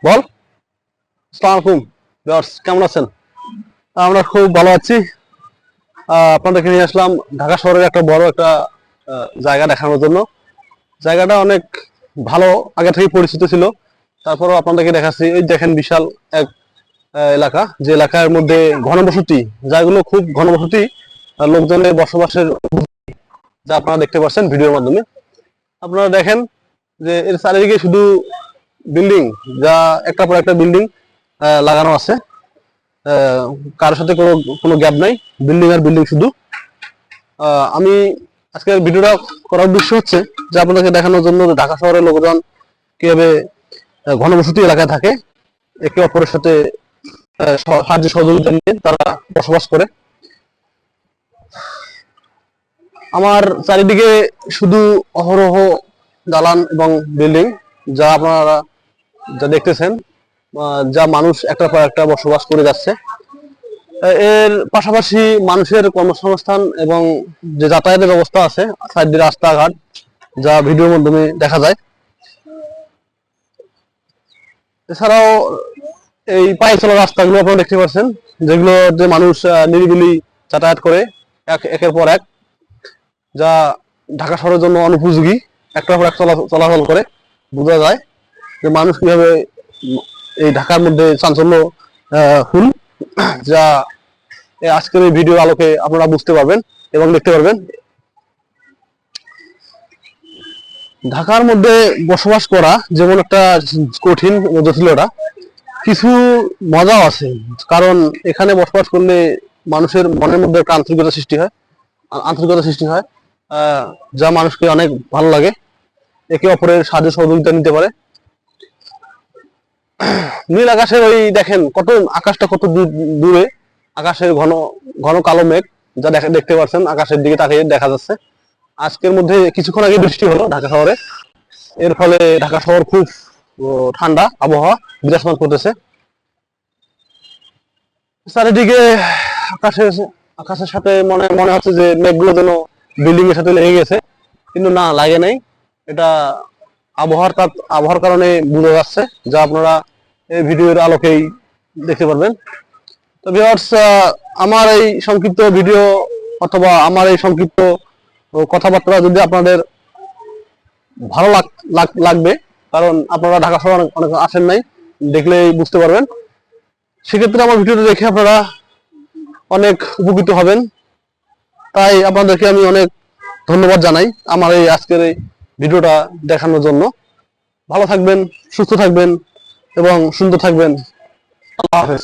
বল। আসসালামু আলাইকুম ভিউয়ার্স, কেমন আছেন? আমরা খুব ভালো আছি। আপনাদেরকে নিয়ে আসলাম ঢাকা শহরের একটা বড় একটা জায়গা দেখানোর জন্য। জায়গাটা অনেক ভালো, আগে থেকে পরিচিত ছিল। তারপরও আপনাদেরকে দেখাচ্ছি। এই দেখেন, বিশাল এক এলাকা, যে এলাকার মধ্যে ঘনবসতি, যাগুলো খুব ঘনবসতি লোকজনের বসবাসের, যা আপনারা দেখতে পাচ্ছেন ভিডিওর মাধ্যমে। আপনারা দেখেন যে এর চারিদিকে শুধু বিল্ডিং, যা একটার পর একটা বিল্ডিং লাগানো আছে। কারোর সাথে কোনো কোনো গ্যাপ নাই, বিল্ডিং আর বিল্ডিং শুধু। আমি আজকের ভিডিওটা করার উদ্দেশ্য হচ্ছে যে আপনাদেরকে দেখানোর জন্য যে ঢাকা শহরের লোকজন কিভাবে ঘনবসতি এলাকায় থাকে, একে অপরের সাথে সাহায্য সহযোগিতা নিয়ে তারা বসবাস করে। আমার চারিদিকে শুধু অহরহ দালান এবং বিল্ডিং, যা আপনারা যা দেখতেছেন, যা মানুষ একটার পর একটা বসবাস করে যাচ্ছে। এর পাশাপাশি মানুষের কর্মসংস্থান এবং যে যাতায়াতের ব্যবস্থা আছে, সাইড দিয়ে রাস্তাঘাট, যা ভিডিওর মাধ্যমে দেখা যায়। এছাড়াও এই পায়ে চলা রাস্তাগুলো আপনারা দেখতে পাচ্ছেন, যেগুলো যে মানুষ নিরিবিলি যাতায়াত করে একের পর এক, যা ঢাকা শহরের জন্য অনুপযোগী। একটার পর এক চলাচল করে, বোঝা যায় যে মানুষ কিভাবে এই ঢাকার মধ্যে চাঞ্চল্য ফুল, যা আজকের এই ভিডিও আলোকে আপনারা বুঝতে পারবেন এবং দেখতে পারবেন। ঢাকার মধ্যে বসবাস করা যেমন একটা কঠিন জটিলতা, কিছু মজাও আছে। কারণ এখানে বসবাস করলে মানুষের মনের মধ্যে একটা আন্তরিকতা সৃষ্টি হয়, যা মানুষকে অনেক ভালো লাগে, একে অপরের সাহায্য সহযোগিতা নিতে পারে। নীল আকাশের ওই দেখেন আকাশটা কত দূরে, আকাশের ঘন ঘন কালো মেঘ, যা দেখতে পাচ্ছেন, আকাশের দিকে তাকিয়ে দেখা যাচ্ছে। আজকের মধ্যে কিছুক্ষণ আগে বৃষ্টি হলো ঢাকা শহরে, এর ফলে ঢাকা শহর খুব ঠান্ডা আবহাওয়া বিরাজমান করতেছে। চারিদিকে আকাশের আকাশের সাথে মনে মনে হচ্ছে যে মেঘগুলো যেন বিল্ডিং এর সাথে লেগে গেছে, কিন্তু না, লাগে নাই। এটা আবহাওয়ার কারণে বোঝা যাচ্ছে, যা আপনারা এই ভিডিওর আলোকেই দেখতে পারবেন। তো ভিউয়ার্স, আমার এই সংক্ষিপ্ত ভিডিও অথবা আমার এই সংক্ষিপ্ত কথাবার্তা যদি আপনাদের ভালো লাগবে, কারণ আপনারা ঢাকা শহর অনেক আসেন নাই, দেখলেই বুঝতে পারবেন। সেক্ষেত্রে আমার ভিডিওটা দেখে আপনারা অনেক উপকৃত হবেন। তাই আপনাদেরকে আমি অনেক ধন্যবাদ জানাই আমার এই আজকের এই ভিডিওটা দেখানোর জন্য। ভালো থাকবেন, সুস্থ থাকবেন এবং সুন্দর থাকবেন। আল্লাহ হাফেজ।